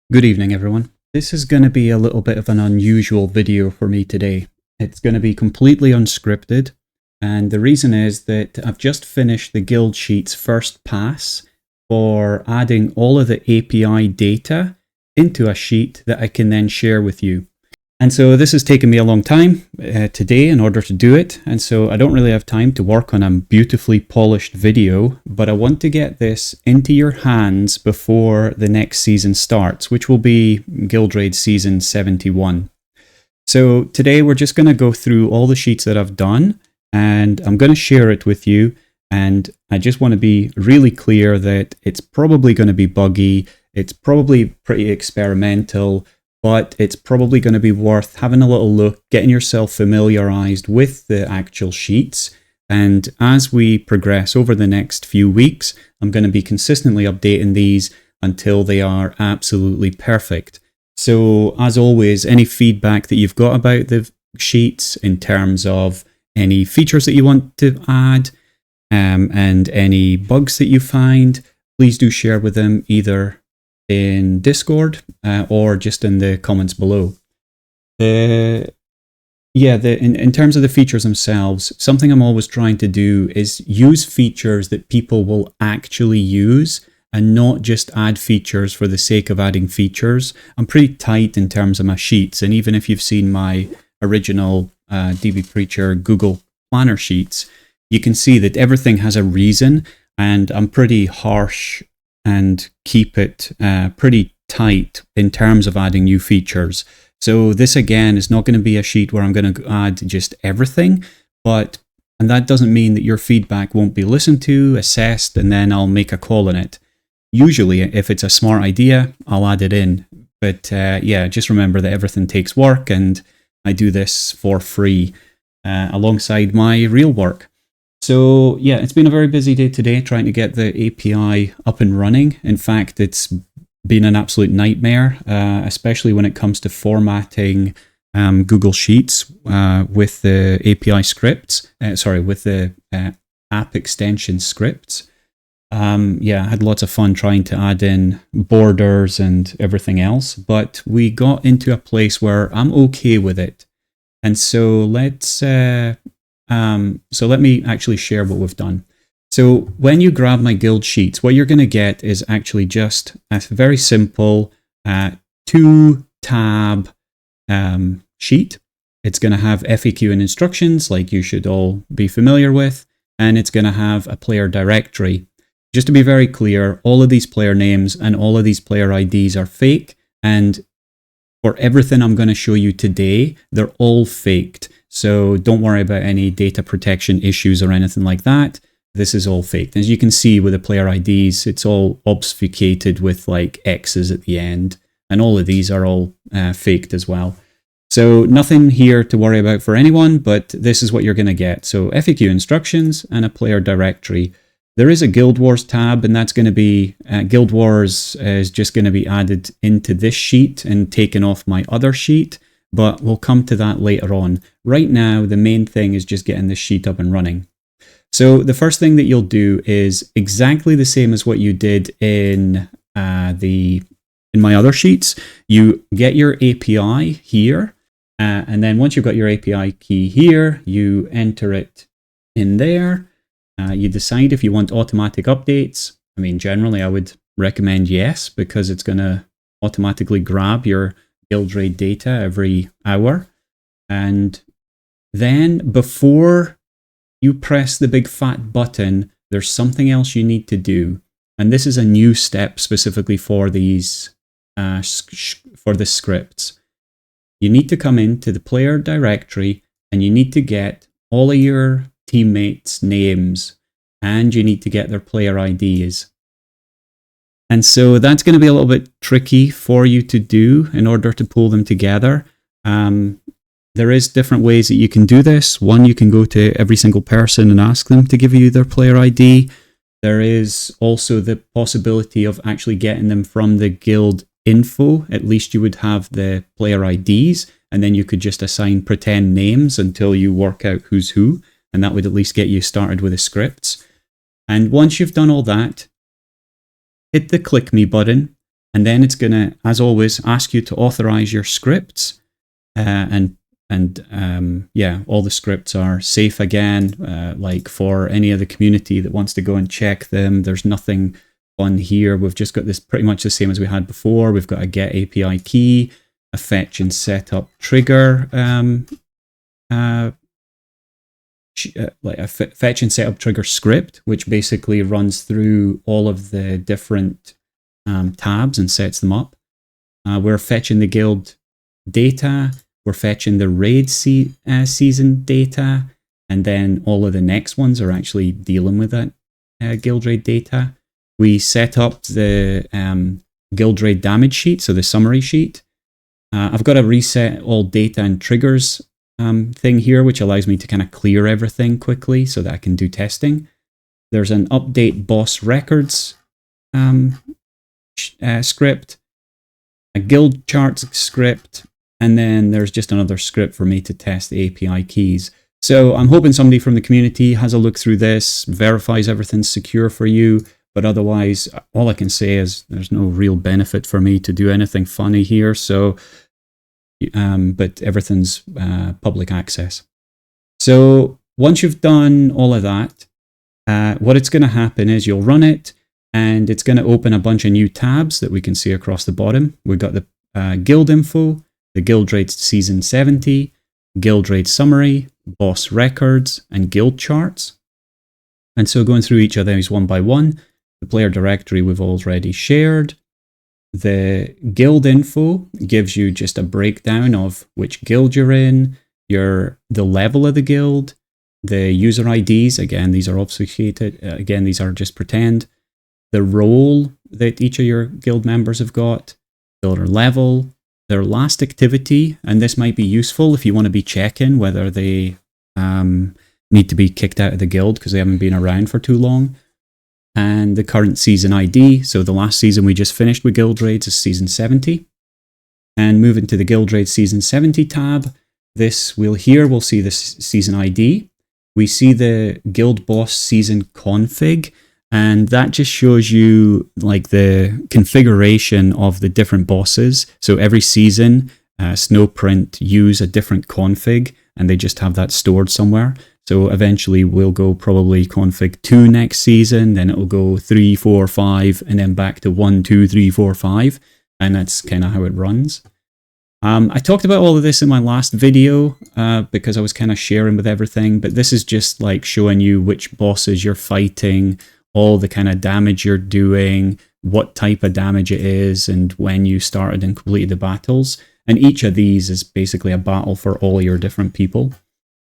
Good evening, everyone. This is going to be a little bit of an unusual video for me today. It's going to be completely unscripted, and the reason is that I've just finished the guild sheet's first pass for adding all of the API data into a sheet that I can then share with you. And so this has taken me a long time today in order to do it, and so I don't really have time to work on a beautifully polished video, but I want to get this into your hands before the next season starts, which will be Guild Raid Season 71. So today we're just going to go through all the sheets that I've done, and I'm going to share it with you, and I just want to be really clear that it's probably going to be buggy, it's probably pretty experimental, but it's probably going to be worth having a little look, getting yourself familiarized with the actual sheets. And as we progress over the next few weeks, I'm going to be consistently updating these until they are absolutely perfect. So as always, any feedback that you've got about the sheets in terms of any features that you want to add and any bugs that you find, please do share with them either in Discord or just in the comments below. In terms of the features themselves, something I'm always trying to do is use features that people will actually use and not just add features for the sake of adding features. I'm pretty tight in terms of my sheets, and even if you've seen my original DB Preacher Google Planner sheets, you can see that everything has a reason, and I'm pretty harsh and keep it pretty tight in terms of adding new features. So this again is not going to be a sheet where I'm going to add just everything, and that doesn't mean that your feedback won't be listened to, assessed, and then I'll make a call on it. Usually, if it's a smart idea, I'll add it in. But just remember that everything takes work, and I do this for free alongside my real work. So yeah, it's been a very busy day today trying to get the API up and running. In fact, it's been an absolute nightmare, especially when it comes to formatting Google Sheets with the API scripts, with the app extension scripts. I had lots of fun trying to add in borders and everything else, but we got into a place where I'm okay with it. And so let me actually share what we've done. So when you grab my guild sheets, what you're going to get is actually just a very simple 2-tab sheet. It's going to have FAQ and instructions like you should all be familiar with, and it's going to have a player directory. Just to be very clear, all of these player names and all of these player IDs are fake, and for everything I'm going to show you today, they're all faked. So don't worry about any data protection issues or anything like that. This is all faked. As you can see with the player IDs, it's all obfuscated with like X's at the end. And all of these are all faked as well. So nothing here to worry about for anyone, but this is what you're going to get. So FAQ instructions and a player directory. There is a Guild Wars tab, and that's going to be, Guild Wars is just going to be added into this sheet and taken off my other sheet. But we'll come to that later on. Right now, the main thing is just getting this sheet up and running. So the first thing that you'll do is exactly the same as what you did in my other sheets. You get your API here, and then once you've got your API key here, you enter it in there. You decide if you want automatic updates. I mean, generally, I would recommend yes, because it's going to automatically grab your Guild Raid data every hour. And then before you press the big fat button, there's something else you need to do. And this is a new step specifically for these for the scripts. You need to come into the player directory and you need to get all of your teammates' names, and you need to get their player IDs. And so that's going to be a little bit tricky for you to do in order to pull them together. There is different ways that you can do this. One, you can go to every single person and ask them to give you their player ID. There is also the possibility of actually getting them from the guild info. At least you would have the player IDs, and then you could just assign pretend names until you work out who's who, and that would at least get you started with the scripts. And once you've done all that, hit the click me button, And then it's going to, as always, ask you to authorize your scripts. Yeah, all the scripts are safe again. Like for any of the community that wants to go and check them, there's nothing on here. We've just got this pretty much the same as we had before. We've got a get API key, a fetch and setup trigger, like a fetch and setup trigger script, which basically runs through all of the different tabs and sets them up. We're fetching the guild data. We're fetching the raid season data, and then all of the next ones are actually dealing with that guild raid data. We set up the guild raid damage sheet, so the summary sheet. I've got a reset all data and triggers thing here, which allows me to kind of clear everything quickly so that I can do testing. There's an update boss records script, a guild charts script, and then there's just another script for me to test the API keys. So I'm hoping somebody from the community has a look through this, verifies everything's secure for you, but otherwise, all I can say is there's no real benefit for me to do anything funny here. So, but everything's public access. So once you've done all of that, what it's going to happen is you'll run it, and it's going to open a bunch of new tabs that we can see across the bottom. We've got the guild info, the guild raid season 70, guild raid summary, boss records, and guild charts. And so going through each of these one by one, the player directory we've already shared. The guild info gives you just a breakdown of which guild you're in, the level of the guild, the user IDs, again, these are obfuscated, again, these are just pretend, the role that each of your guild members have got, their level, their last activity, and this might be useful if you want to be checking whether they need to be kicked out of the guild because they haven't been around for too long, and the current season ID. So the last season we just finished with guild raids is season 70. And moving to the guild raid season 70 tab, we'll see this season ID. We see the guild boss season config, and that just shows you like the configuration of the different bosses. So every season, Snowprint use a different config, and they just have that stored somewhere. So eventually we'll go probably config 2 next season, then it'll go 3, 4, 5, and then back to 1, 2, 3, 4, 5. And that's kind of how it runs. I talked about all of this in my last video because I was kind of sharing with everything, but this is just like showing you which bosses you're fighting, all the kind of damage you're doing, what type of damage it is, and when you started and completed the battles. And each of these is basically a battle for all your different people.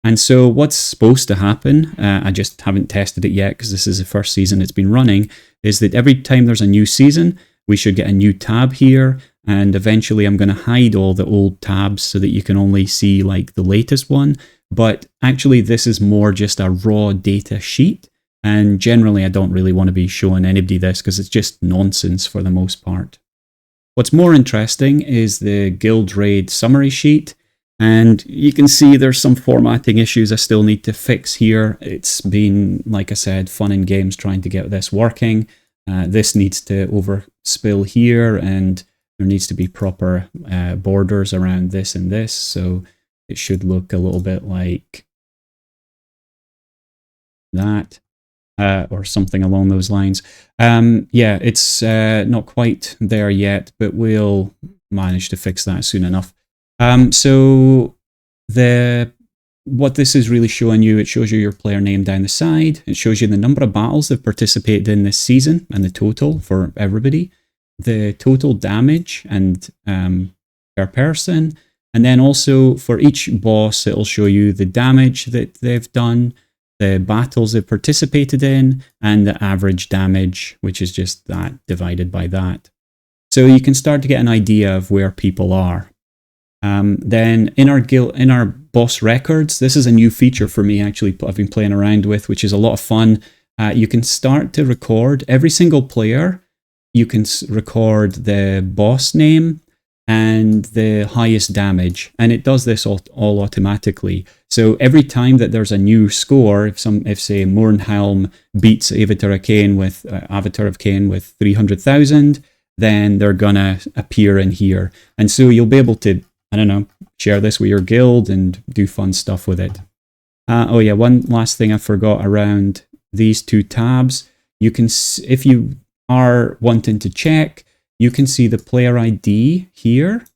And so what's supposed to happen, I just haven't tested it yet because this is the first season it's been running, is that every time there's a new season, we should get a new tab here, and eventually I'm going to hide all the old tabs so that you can only see like the latest one. But actually this is more just a raw data sheet, and generally I don't really want to be showing anybody this because it's just nonsense for the most part. What's more interesting is the guild raid summary sheet. And you can see there's some formatting issues I still need to fix here. It's been, like I said, fun and games trying to get this working. This needs to overspill here, and there needs to be proper borders around this and this. So it should look a little bit like that, or something along those lines. Yeah, it's not quite there yet, but we'll manage to fix that soon enough. So what this is really showing you, it shows you your player name down the side. It shows you the number of battles they've participated in this season and the total for everybody, the total damage and per person. And then also for each boss, it'll show you the damage that they've done, the battles they've participated in, and the average damage, which is just that divided by that. So you can start to get an idea of where people are. Then in our boss records, this is a new feature for me actually I've been playing around with, which is a lot of fun. You can start to record every single player. You can record the boss name and the highest damage, and it does this all automatically. So every time that there's a new score, if say Mournhelm beats Avatar of Cain with 300,000, then they're gonna appear in here. And so you'll be able to, I don't know, share this with your guild and do fun stuff with it. Oh yeah, one last thing I forgot around these two tabs. You can, if you are wanting to check, you can see the player ID here,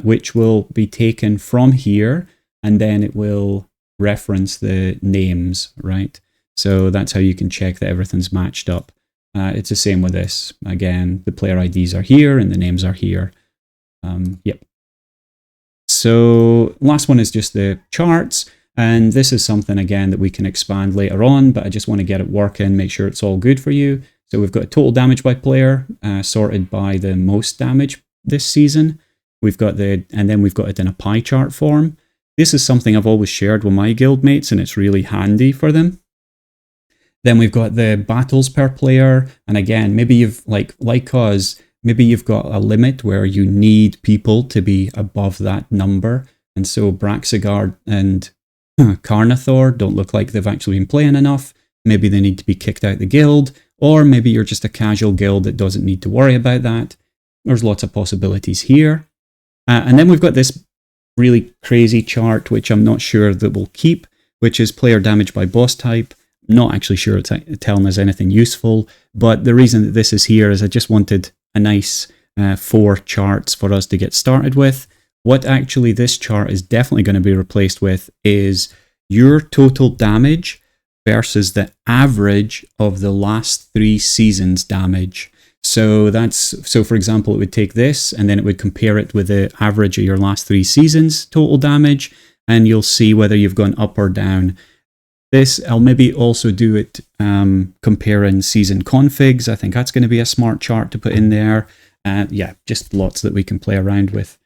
which will be taken from here, and then it will reference the names, right? So that's how you can check that everything's matched up. It's the same with this. Again, the player IDs are here and the names are here. Yep. So last one is just the charts. And this is something, again, that we can expand later on, but I just want to get it working, make sure it's all good for you. So we've got total damage by player, sorted by the most damage this season. We've got and then we've got it in a pie chart form. This is something I've always shared with my guildmates, and it's really handy for them. Then we've got the battles per player, and again, maybe you've, like us, maybe you've got a limit where you need people to be above that number, and so Braxigard and Carnathor don't look like they've actually been playing enough. Maybe they need to be kicked out the guild, or maybe you're just a casual guild that doesn't need to worry about that. There's lots of possibilities here. And then we've got this really crazy chart, which I'm not sure that we'll keep, which is player damage by boss type. Not actually sure it's telling us anything useful, but the reason that this is here is I just wanted a nice 4 charts for us to get started with. What actually this chart is definitely going to be replaced with is your total damage versus the average of the last 3 seasons damage. So for example, it would take this and then it would compare it with the average of your last 3 seasons total damage, and you'll see whether you've gone up or down. This, I'll maybe also do it comparing season configs. I think that's going to be a smart chart to put in there. Yeah, just lots that we can play around with.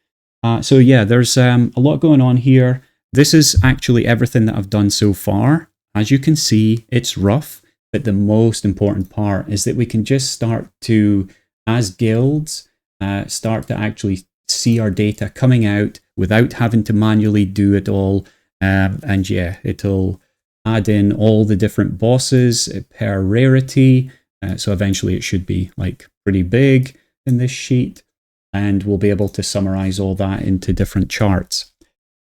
So yeah, there's a lot going on here. This is actually everything that I've done so far. As you can see, it's rough, but the most important part is that we can just start to, as guilds, start to actually see our data coming out without having to manually do it all. And yeah, it'll add in all the different bosses per rarity. So eventually it should be like pretty big in this sheet, and we'll be able to summarize all that into different charts.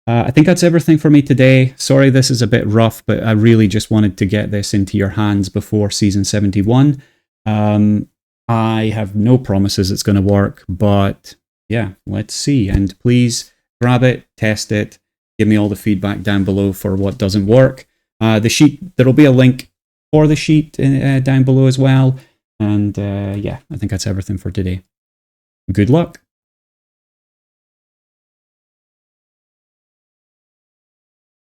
I think that's everything for me today. Sorry this is a bit rough, but I really just wanted to get this into your hands before season 71. I have no promises it's going to work, but yeah, let's see. And please grab it, test it, give me all the feedback down below for what doesn't work. The sheet, there'll be a link for the sheet down below as well. And yeah, I think that's everything for today. Good luck.